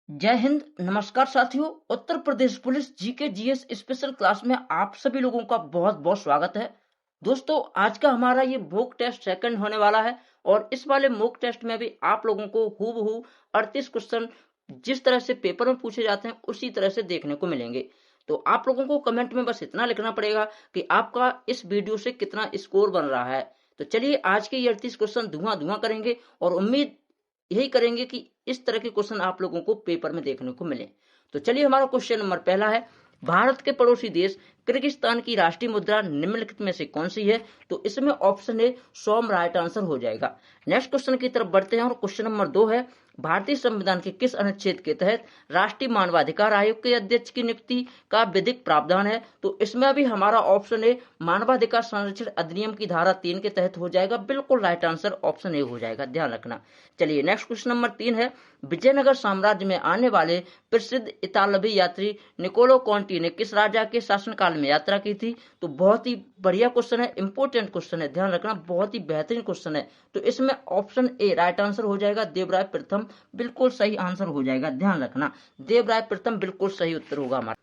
जय हिंद। नमस्कार साथियों। Uttar Pradesh police GK GS special class में आप सभी लोगों का बहुत बहुत स्वागत है। दोस्तों, आज का हमारा ये मॉक टेस्ट सेकंड होने वाला है और इस वाले मॉक टेस्ट में भी आप लोगों को हूबहू 38 क्वेश्चन जिस तरह से पेपर में पूछे जाते हैं उसी तरह से देखने को मिलेंगे। तो आप लोगों को कमेंट में बस इतना लिखना पड़ेगा कि आपका इस वीडियो से कितना स्कोर बन रहा है। तो चलिए आज के ये 38 क्वेश्चन धुआं धुआं करेंगे और उम्मीद यही करेंगे कि इस तरह के क्वेश्चन आप लोगों को पेपर में देखने को मिले। तो चलिए, हमारा क्वेश्चन नंबर पहला है, भारत के पड़ोसी देश किर्गिस्तान की राष्ट्रीय मुद्रा निम्नलिखित में से कौन सी है? तो इसमें ऑप्शन ए सोम राइट आंसर हो जाएगा। नेक्स्ट क्वेश्चन की तरफ बढ़ते हैं और क्वेश्चन नंबर 2 है, भारतीय संविधान के किस अनुच्छेद के तहत राष्ट्रीय मानवाधिकार आयोग के अध्यक्ष की नियुक्ति का विधिक प्रावधान है? तो इसमें भी हमारा ऑप्शन ए मानवाधिकार संरक्षण अधिनियम की धारा 3 के तहत हो जाएगा। बिल्कुल राइट आंसर ऑप्शन ए हो जाएगा, ध्यान रखना। चलिए, नेक्स्ट क्वेश्चन नंबर 3 है, विजयनगर साम्राज्य में आने वाले प्रसिद्ध इतालवी यात्री निकोलो कॉन्टी ने किस राजा के शासनकाल में यात्रा की थी? तो बहुत ही बढ़िया क्वेश्चन है, इंपॉर्टेंट क्वेश्चन है, ध्यान रखना, बहुत ही बेहतरीन क्वेश्चन है। तो इसमें ऑप्शन ए राइट आंसर हो जाएगा, देवराय प्रथम बिल्कुल सही आंसर हो जाएगा, ध्यान रखना, देवराय प्रथम बिल्कुल सही उत्तर होगा हमारा।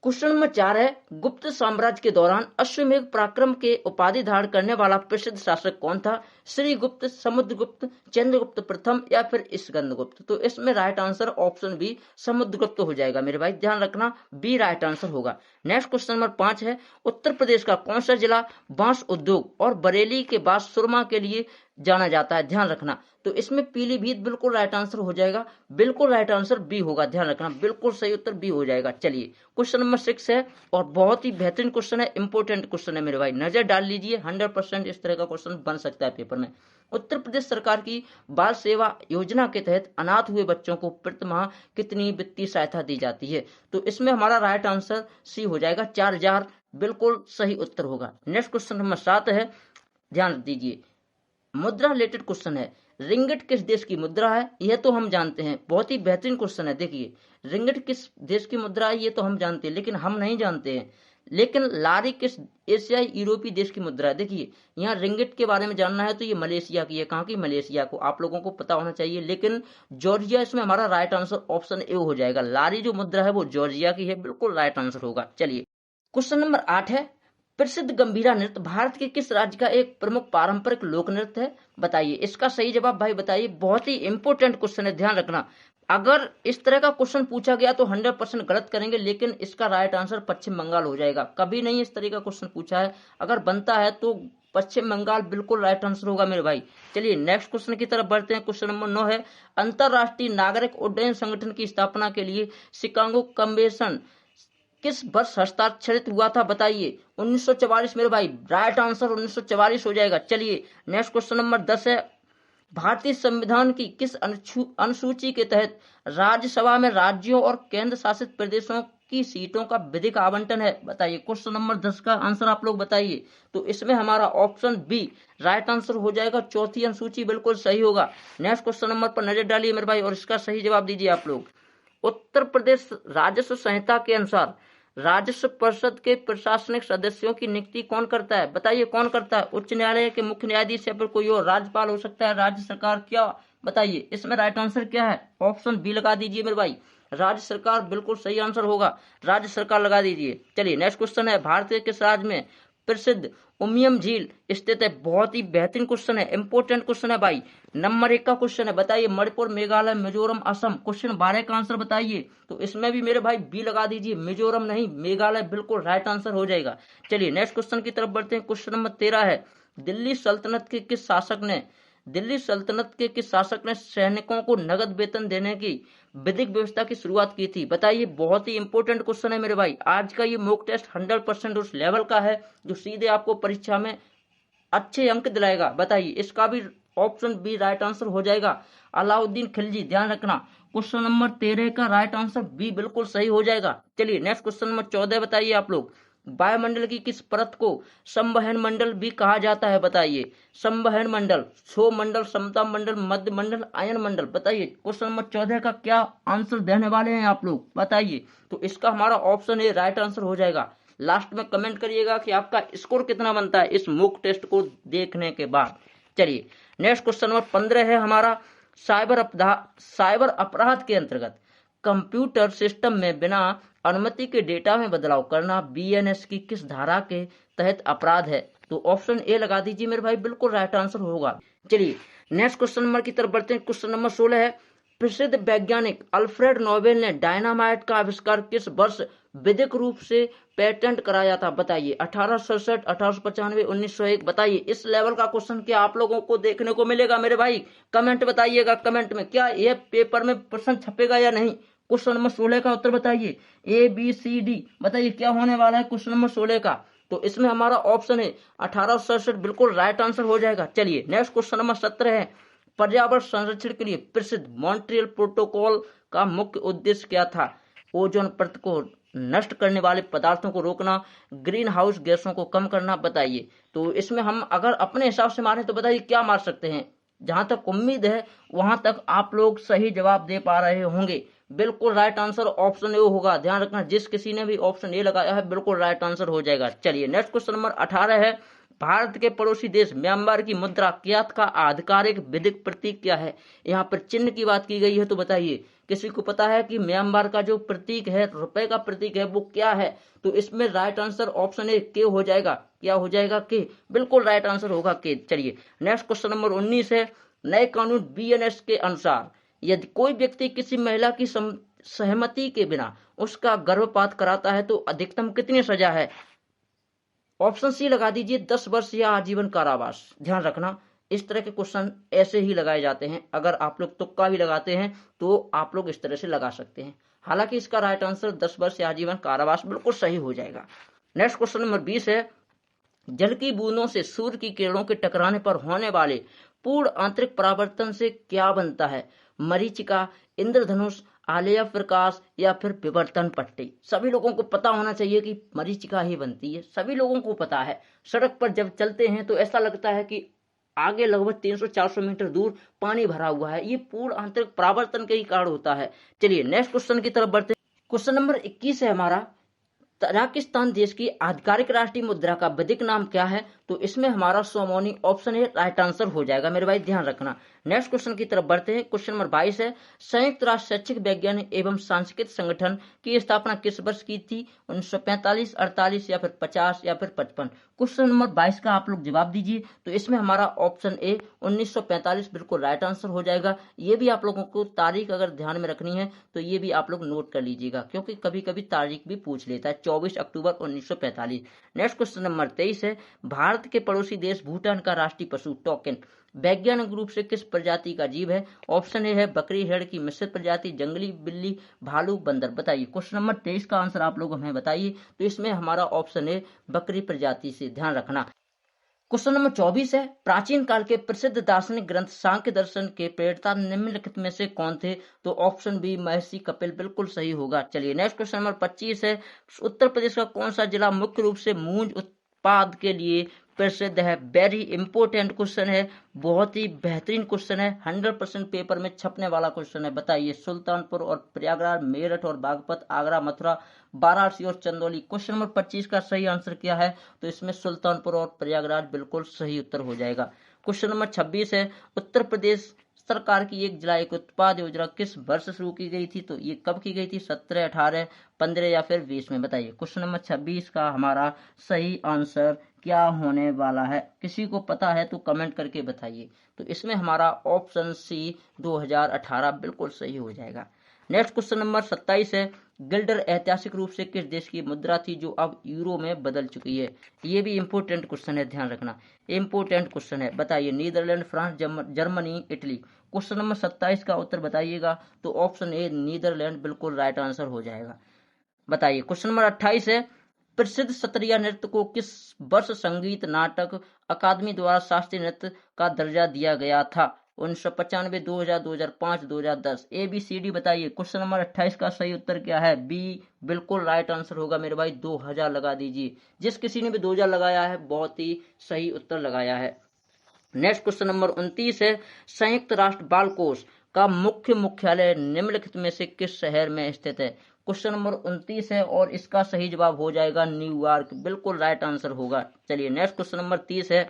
क्वेश्चन नंबर 4 है, गुप्त साम्राज्य के दौरान अश्वमेध पराक्रम के उपाधि धारण करने वाला प्रसिद्ध शासक कौन था? श्रीगुप्त, समुद्रगुप्त, चंद्रगुप्त प्रथम या फिर स्कंदगुप्त? तो इसमें right answer option B Samudragupta हो जाएगा मेरे भाई, ध्यान रखना, बी राइट आंसर होगा। नेक्स्ट क्वेश्चन नंबर 5 है, उत्तर प्रदेश का कौन सा जिला बांस उद्योग और बरेली के बांस सुरमा के लिए जाना जाता है? ध्यान रखना, तो इसमें पीलीभीत बिल्कुल राइट आंसर हो जाएगा, बिल्कुल राइट आंसर बी होगा, ध्यान रखना, बिल्कुल सही उत्तर बी हो जाएगा। चलिए, क्वेश्चन नंबर 6 है और बहुत ही बेहतरीन क्वेश्चन है, इंपॉर्टेंट क्वेश्चन है मेरे भाई, नजर डाल लीजिए, 100% इस तरह का क्वेश्चन बन सकता है पेपर में। उत्तर प्रदेश सरकार की बाल सेवा योजना के तहत अनाथ हुए बच्चों को प्रति माह कितनी वित्तीय सहायता दी जाती है? तो इसमें हमारा राइट आंसर सी हो जाएगा, 4000 बिल्कुल सही उत्तर होगा। नेक्स्ट क्वेश्चन नंबर 7 है, ध्यान दीजिए, मुद्रा रिलेटेड क्वेश्चन है, रिंगिट किस देश की मुद्रा है? यह तो हम जानते हैं, बहुत ही बेहतरीन क्वेश्चन है। देखिए, रिंगिट किस देश की मुद्रा है ये तो हम जानते हैं, लेकिन हम नहीं जानते हैं, लेकिन लारी किस एशियाई यूरोपीय देश की मुद्रा है? देखिए, यहाँ रिंगिट के बारे में जानना है तो ये मलेशिया की है। कहाँ की? मलेशिया को आप लोगों को पता होना चाहिए, लेकिन जॉर्जिया इसमें हमारा राइट आंसर ऑप्शन ए हो जाएगा, लारी जो मुद्रा है वो जॉर्जिया की है, बिल्कुल राइट आंसर होगा। चलिए, क्वेश्चन नंबर 8 है, प्रसिद्ध गंभीरा नृत्य भारत के किस राज्य का एक प्रमुख पारंपरिक लोक नृत्य है? बताइए इसका सही जवाब भाई बताइए, बहुत ही इंपॉर्टेंट क्वेश्चन है, ध्यान रखना। अगर इस तरह का क्वेश्चन पूछा गया तो 100% गलत करेंगे, लेकिन इसका राइट आंसर पश्चिम बंगाल हो जाएगा। कभी नहीं इस तरह का क्वेश्चन पूछा है, अगर बनता है तो पश्चिम बंगाल बिल्कुल राइट आंसर होगा मेरे भाई। चलिए, नेक्स्ट क्वेश्चन की तरफ बढ़ते हैं। क्वेश्चन नंबर 9 है, अंतरराष्ट्रीय नागरिक उड्डयन संगठन की स्थापना के लिए शिकागो कन्वेंशन किस वर्ष हस्ताक्षरित हुआ था? बताइए। 1944 मेरे भाई, राइट आंसर 1944 हो जाएगा। चलिए, नेक्स्ट क्वेश्चन नंबर 10 है, भारतीय संविधान की किस अनुसूची के तहत राज्यसभा में राज्यों और केंद्र शासित प्रदेशों की सीटों का विधिक आवंटन है? बताइए, क्वेश्चन नंबर 10 का आंसर आप लोग बताइए। तो इसमें हमारा ऑप्शन बी राइट आंसर हो जाएगा, चौथी अनुसूची बिल्कुल सही होगा। नेक्स्ट क्वेश्चन नंबर पर नजर डालिए मेरे भाई और इसका सही जवाब दीजिए आप लोग। उत्तर प्रदेश राजस्व संहिता के अनुसार राजस्व परिषद के प्रशासनिक सदस्यों की नियुक्ति कौन करता है? बताइए, कौन करता है? उच्च न्यायालय के मुख्य न्यायाधीश या फिर कोई और? राज्यपाल हो सकता है, राज्य सरकार, क्या? बताइए इसमें राइट आंसर क्या है? ऑप्शन बी लगा दीजिए मेरे भाई, राज्य सरकार बिल्कुल सही आंसर होगा, राज्य सरकार लगा दीजिए। चलिए, नेक्स्ट क्वेश्चन है, भारतीय किस राज्य में प्रसिद्ध उमियम झील स्थित है? बहुत ही बेहतरीन क्वेश्चन है, इंपोर्टेंट क्वेश्चन है भाई, नंबर 1 का क्वेश्चन है। बताइए, मणिपुर, मेघालय, मिजोरम, असम? क्वेश्चन 12 का आंसर बताइए। तो इसमें भी मेरे भाई बी लगा दीजिए, मिजोरम नहीं मेघालय बिल्कुल राइट आंसर हो जाएगा। चलिए, नेक्स्ट क्वेश्चन की तरफ बढ़ते हैं। क्वेश्चन नंबर 13 है, दिल्ली सल्तनत के किस शासक ने सैनिकों को नगद वेतन देने की विधिक व्यवस्था की शुरुआत की थी? बताइए, बहुत ही इंपॉर्टेंट क्वेश्चन है मेरे भाई। आज का ये मॉक टेस्ट 100% उस लेवल का है जो सीधे आपको परीक्षा में अच्छे अंक दिलाएगा। बताइए, इसका भी ऑप्शन बी राइट आंसर हो जाएगा, अलाउद्दीन खिलजी, ध्यान रखना। क्वेश्चन नंबर 13 का राइट आंसर बी बिल्कुल सही हो जाएगा। चलिए, नेक्स्ट क्वेश्चन नंबर 14 बताइए आप लोग, वायुमंडल की किस परत को संवहन मंडल भी कहा जाता है? बताइए, संवहन मंडल, क्षोभ मंडल, समता मंडल, मध्य मंडल, आयन मंडल? बताइए, क्वेश्चन नंबर 14 का क्या आंसर देने वाले हैं आप लोग? बताइए। तो इसका हमारा ऑप्शन ए राइट आंसर हो जाएगा। लास्ट में कमेंट करिएगा कि आपका स्कोर कितना बनता है इस मॉक टेस्ट को देखने के बाद। चलिए, नेक्स्ट क्वेश्चन नंबर 15 है हमारा, साइबर अपराध के अंतर्गत कंप्यूटर सिस्टम में बिना अनुमति के डेटा में बदलाव करना बीएनएस की किस धारा के तहत अपराध है? तो ऑप्शन ए लगा दीजिए मेरे भाई, बिल्कुल राइट आंसर होगा। चलिए नेक्स्ट क्वेश्चन नंबर की तरफ बढ़ते हैं। क्वेश्चन नंबर 16 है, प्रसिद्ध वैज्ञानिक अल्फ्रेड नोबेल ने डायनामाइट का आविष्कार किस वर्ष विधिक रूप से पेटेंट कराया था? बताइए। 1867, 1895, 1901। बताइए। इस लेवल का क्वेश्चन क्या आप लोगों को देखने को मिलेगा मेरे भाई? कमेंट बताइएगा कमेंट में, क्या यह पेपर में प्रश्न छपेगा या नहीं। क्वेश्चन नंबर 16 का उत्तर बताइए। ABCD बताइए क्या होने वाला है क्वेश्चन नंबर 16 का? तो इसमें हमारा ऑप्शन है 1867, बिल्कुल राइट आंसर हो जाएगा। चलिए नेक्स्ट क्वेश्चन नंबर 17 है, पर्यावरण संरक्षण के लिए प्रसिद्ध मॉन्ट्रियल प्रोटोकॉल का मुख्य उद्देश्य क्या था? ओजोन परत को नष्ट करने वाले पदार्थों को रोकना, ग्रीन हाउस गैसों को कम करना। बताइए। तो इसमें हम अगर अपने हिसाब से मारें तो बताइए क्या मार सकते हैं? जहां तक उम्मीद है वहां तक आप लोग सही जवाब दे पा रहे होंगे। बिल्कुल राइट आंसर ऑप्शन ए होगा। ध्यान रखना, जिस किसी ने भी ऑप्शन ए लगाया है बिल्कुल राइट आंसर हो जाएगा। चलिए नेक्स्ट क्वेश्चन नंबर 18 है, भारत के पड़ोसी देश म्यांमार की मुद्रा क्यात का आधिकारिक विधिक प्रतीक क्या है? यहाँ पर चिन्ह की बात की गई है, तो बताइए किसी को पता है कि म्यांमार का जो प्रतीक है, रुपए का प्रतीक है, वो क्या है? तो इसमें राइट आंसर ऑप्शन ए के हो जाएगा। क्या हो जाएगा? के। बिल्कुल राइट आंसर होगा के। चलिए नेक्स्ट क्वेश्चन नंबर 19 है, नए कानून बीएनएस के अनुसार यदि कोई व्यक्ति किसी महिला की सहमति के बिना उसका गर्भपात कराता है तो अधिकतम कितनी सजा है? ऑप्शन सी लगा दीजिए, 10 वर्ष या आजीवन कारावास। ध्यान रखना, इस तरह के क्वेश्चन ऐसे ही लगाए जाते हैं। अगर आप लोग तुक्का भी लगाते हैं तो आप लोग इस तरह से लगा सकते हैं। हालांकि इसका राइट आंसर 10 वर्ष या आजीवन कारावास बिल्कुल सही हो जाएगा। नेक्स्ट क्वेश्चन नंबर 20 है, जल की बूंदों से सूर्य की किरणों के टकराने पर होने वाले पूर्ण आंतरिक परावर्तन से क्या बनता है? मरीचिका, इंद्रधनुष, आलेय प्रकाश या फिर विवर्तन पट्टी। सभी लोगों को पता होना चाहिए कि मरीचिका ही बनती है, सभी लोगों को पता है। सड़क पर जब चलते हैं तो ऐसा लगता है कि आगे लगभग 300-400 मीटर दूर पानी भरा हुआ है। ये पूर्ण आंतरिक परावर्तन के ही कारण होता है। चलिए नेक्स्ट क्वेश्चन की तरफ बढ़ते हैं। क्वेश्चन नंबर 21 है हमारा, तजाकिस्तान देश की आधिकारिक राष्ट्रीय मुद्रा का वैदिक नाम क्या है? तो इसमें हमारा सोमोनी ऑप्शन है राइट आंसर हो जाएगा मेरे भाई, ध्यान रखना। नेक्स्ट क्वेश्चन की तरफ बढ़ते हैं। क्वेश्चन नंबर 22 है, संयुक्त राष्ट्र शैक्षिक वैज्ञानिक एवं सांस्कृतिक संगठन की स्थापना किस वर्ष की थी? 1945, 48 या फिर 50 या फिर 55। क्वेश्चन नंबर 22 का आप लोग जवाब दीजिए। तो इसमें हमारा ऑप्शन ए 1945 बिल्कुल राइट आंसर हो जाएगा। ये भी आप लोगों को तारीख अगर ध्यान में रखनी है तो ये भी आप लोग नोट कर लीजिएगा, क्योंकि कभी कभी तारीख भी पूछ लेता है। 24 अक्टूबर 1945। नेक्स्ट क्वेश्चन नंबर 23 है, भारत के पड़ोसी देश भूटान का राष्ट्रीय पशु टोकन वैज्ञानिक रूप से किस प्रजाति का जीव है? ऑप्शन ए है बकरी, हिरण की मिश्रित प्रजाति, जंगली बिल्ली, भालू, बंदर। बताइए। क्वेश्चन नंबर 23 का आंसर आप लोग हमें बताइए। तो इसमें हमारा ऑप्शन ए बकरी प्रजाति से, ध्यान रखना। क्वेश्चन नंबर 24 है, प्राचीन काल के प्रसिद्ध दार्शनिक ग्रंथ सांख्य दर्शन के प्रेरता निम्नलिखित में से कौन थे? तो ऑप्शन बी महर्षि कपिल बिल्कुल सही होगा। चलिए नेक्स्ट क्वेश्चन नंबर 25 है, उत्तर प्रदेश का कौन सा जिला मुख्य रूप से मूंज उत्पाद के लिए प्रसिद्ध है? वेरी इंपोर्टेंट क्वेश्चन है, बहुत ही बेहतरीन क्वेश्चन है, 100% पेपर में छपने वाला क्वेश्चन है। बताइए। सुल्तानपुर और प्रयागराज, मेरठ और बागपत, आगरा, मथुरा, वाराणसी और चंदौली। क्वेश्चन नंबर 25 का सही आंसर क्या है? तो इसमें सुल्तानपुर और प्रयागराज बिल्कुल सही उत्तर हो जाएगा। क्वेश्चन नंबर 26 है, उत्तर प्रदेश सरकार की एक जिला एक उत्पाद योजना किस वर्ष शुरू की गई थी? तो ये कब की गई थी? 17, 18, 15 या फिर 20 में। बताइए। क्वेश्चन नंबर 26 का हमारा सही आंसर क्या होने वाला है? किसी को पता है तो कमेंट करके बताइए। तो इसमें हमारा ऑप्शन सी 2018 बिल्कुल सही हो जाएगा। नेक्स्ट क्वेश्चन नंबर 27 है, गिल्डर ऐतिहासिक रूप से किस देश की मुद्रा थी जो अब यूरो में बदल चुकी है? ये भी इंपोर्टेंट क्वेश्चन है, ध्यान रखना, इंपोर्टेंट क्वेश्चन है। बताइए। Netherland, France, Germany, Italy. Question number 27 का उत्तर बताइएगा। तो ऑप्शन ए नीदरलैंड बिल्कुल राइट आंसर हो जाएगा। बताइए। क्वेश्चन नंबर 28 है, प्रसिद्ध सत्रिया नृत्य को किस वर्ष संगीत नाटक अकादमी द्वारा शास्त्रीय नृत्य का दर्जा दिया गया था? 1995, 2000, 2005, 2010। ABCD बताइए। क्वेश्चन नंबर 28 का सही उत्तर क्या है? बी बिल्कुल राइट आंसर होगा मेरे भाई, 2000 लगा दीजिए। जिस किसी ने भी 2000 लगाया है बहुत ही सही उत्तर लगाया है। नेक्स्ट क्वेश्चन नंबर 29 है, संयुक्त राष्ट्र बाल कोष का मुख्य मुख्यालय निम्नलिखित में से किस शहर में स्थित है? क्वेश्चन नंबर 29 है और इसका सही जवाब हो जाएगा न्यूयॉर्क, बिल्कुल राइट आंसर होगा। चलिए नेक्स्ट क्वेश्चन नंबर 30 है,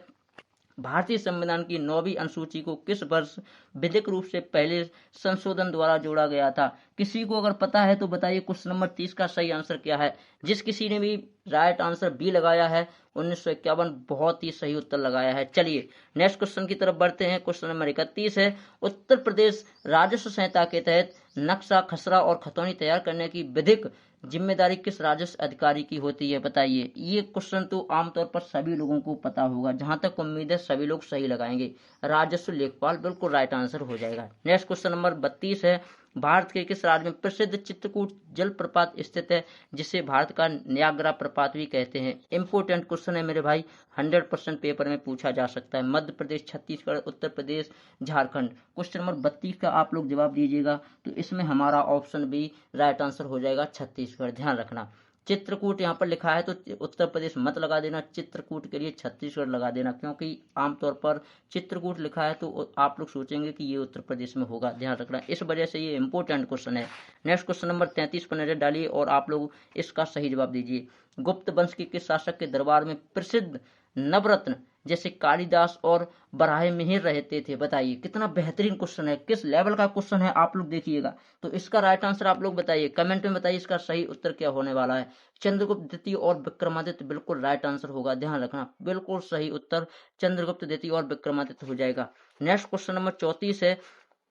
भारतीय संविधान की 9वीं अनुसूची को किस वर्ष विधिक रूप से पहले संशोधन द्वारा जोड़ा गया था? किसी को अगर पता है तो बताइए क्वेश्चन नंबर 30 का सही आंसर क्या है। जिस किसी ने भी राइट आंसर बी लगाया है 1951, बहुत ही सही उत्तर लगाया है। चलिए नेक्स्ट क्वेश्चन की तरफ बढ़ते हैं। क्वेश्चन नंबर 31 है, उत्तर प्रदेश राजस्व संहिता के तहत नक्शा, खसरा और खतौनी तैयार करने की विधिक जिम्मेदारी किस राजस्व अधिकारी की होती है? बताइए। ये क्वेश्चन तो आमतौर पर सभी लोगों को पता होगा, जहां तक उम्मीद है सभी लोग सही लगाएंगे। राजस्व लेखपाल बिल्कुल राइट आंसर हो जाएगा। नेक्स्ट क्वेश्चन नंबर 32 है, भारत के किस राज्य में प्रसिद्ध चित्रकूट जलप्रपात स्थित है, जिसे भारत का न्यागरा प्रपात भी कहते हैं? इंपोर्टेंट क्वेश्चन है मेरे भाई, 100% पेपर में पूछा जा सकता है। मध्य प्रदेश, छत्तीसगढ़, उत्तर प्रदेश, झारखंड। क्वेश्चन नंबर 32 का आप लोग जवाब दीजिएगा, तो इसमें हमारा ऑप्शन भी राइट आंसर हो जाएगा, छत्तीसगढ़। ध्यान रखना, चित्रकूट यहाँ पर लिखा है तो उत्तर प्रदेश मत लगा देना, चित्रकूट के लिए छत्तीसगढ़ लगा देना, क्योंकि आमतौर पर चित्रकूट लिखा है तो आप लोग सोचेंगे कि ये उत्तर प्रदेश में होगा। ध्यान रखना, इस वजह से ये इंपॉर्टेंट क्वेश्चन है। नेक्स्ट क्वेश्चन नंबर 33 पर नजर डालिए और आप लोग इसका सही जवाब दीजिए। गुप्त वंश के किस शासक के दरबार में प्रसिद्ध नवरत्न जैसे कालिदास और बराह मिहिर रहते थे? बताइए। कितना बेहतरीन क्वेश्चन है, किस लेवल का क्वेश्चन है आप लोग देखिएगा। तो इसका राइट आंसर आप लोग बताइए, कमेंट में बताइए इसका सही उत्तर क्या होने वाला है। चंद्रगुप्त द्वितीय और विक्रमादित्य बिल्कुल राइट आंसर होगा। ध्यान रखना, बिल्कुल सही उत्तर चंद्रगुप्त द्वितीय और विक्रमादित्य हो जाएगा। नेक्स्ट क्वेश्चन नंबर 34 है,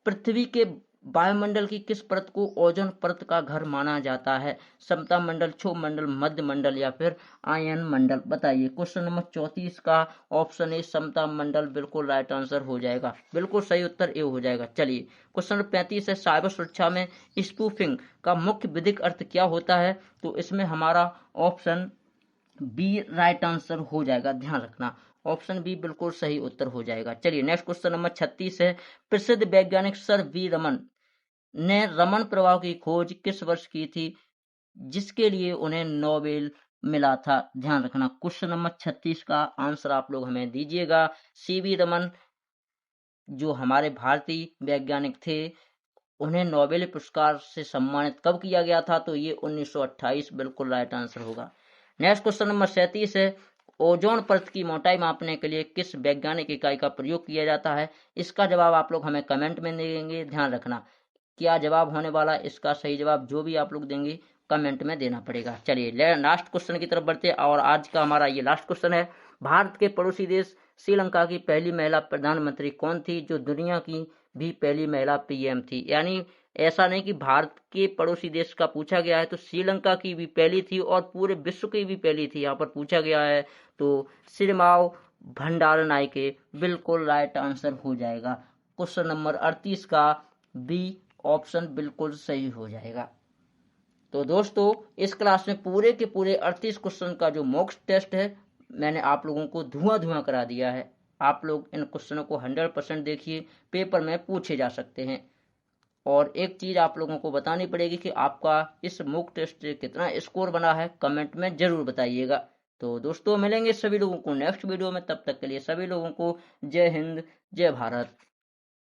पृथ्वी के वायुमंडल की किस परत को ओजोन परत का घर माना जाता है? समता मंडल, क्षोभ मंडल, मध्य मंडल या फिर आयन मंडल? बताइए। क्वेश्चन नंबर 34 का ऑप्शन ए समता मंडल बिल्कुल राइट आंसर हो जाएगा, बिल्कुल सही उत्तर ए हो जाएगा। चलिए क्वेश्चन नंबर 35 है, साइबर सुरक्षा में स्पूफिंग का मुख्य विधिक अर्थ क्या होता है? तो इसमें हमारा ऑप्शन बी राइट आंसर हो जाएगा। ध्यान रखना, ऑप्शन बी बिल्कुल सही उत्तर हो जाएगा। चलिए नेक्स्ट क्वेश्चन नंबर 36 है, प्रसिद्ध वैज्ञानिक सर वी रमन ने रमन प्रभाव की खोज किस वर्ष की थी, जिसके लिए उन्हें नोबेल मिला था? ध्यान रखना, क्वेश्चन नंबर 36 का आंसर आप लोग हमें दीजिएगा। सीवी रमन जो हमारे भारतीय वैज्ञानिक थे, उन्हें नोबेल पुरस्कार से सम्मानित कब किया गया था? तो ये 1928 बिल्कुल राइट आंसर होगा। नेक्स्ट क्वेश्चन नंबर 37 है, ओजोन परत की मोटाई मापने के लिए किस वैज्ञानिक इकाई का प्रयोग किया जाता है? इसका जवाब आप लोग हमें कमेंट में देंगे। ध्यान रखना, क्या जवाब होने वाला, इसका सही जवाब जो भी आप लोग देंगे कमेंट में देना पड़ेगा। चलिए लास्ट क्वेश्चन की तरफ बढ़ते हैं और आज का हमारा ये लास्ट क्वेश्चन है, भारत के पड़ोसी देश श्रीलंका की पहली महिला प्रधानमंत्री कौन थी, जो दुनिया की भी पहली महिला पीएम थी? यानी ऐसा नहीं कि भारत के पड़ोसी देश का पूछा गया है, तो श्रीलंका की भी पहली थी और पूरे विश्व की भी पहली थी, यहाँ पर पूछा गया है। तो श्रीमाव भंडारनायके बिल्कुल राइट आंसर हो जाएगा। क्वेश्चन नंबर 38 का बी ऑप्शन बिल्कुल सही हो जाएगा। तो दोस्तों इस क्लास में पूरे के पूरे 38 क्वेश्चन का जो मॉक टेस्ट है मैंने आप लोगों को धुआं करा दिया है। आप लोग इन क्वेश्चनों को 100% देखिए, पेपर में पूछे जा सकते हैं। और एक चीज आप लोगों को बतानी पड़ेगी कि आपका इस मॉक टेस्ट से कितना स्कोर बना है, कमेंट में जरूर बताइएगा। तो दोस्तों मिलेंगे सभी लोगों को नेक्स्ट वीडियो में, तब तक के लिए सभी लोगों को जय हिंद, जय भारत।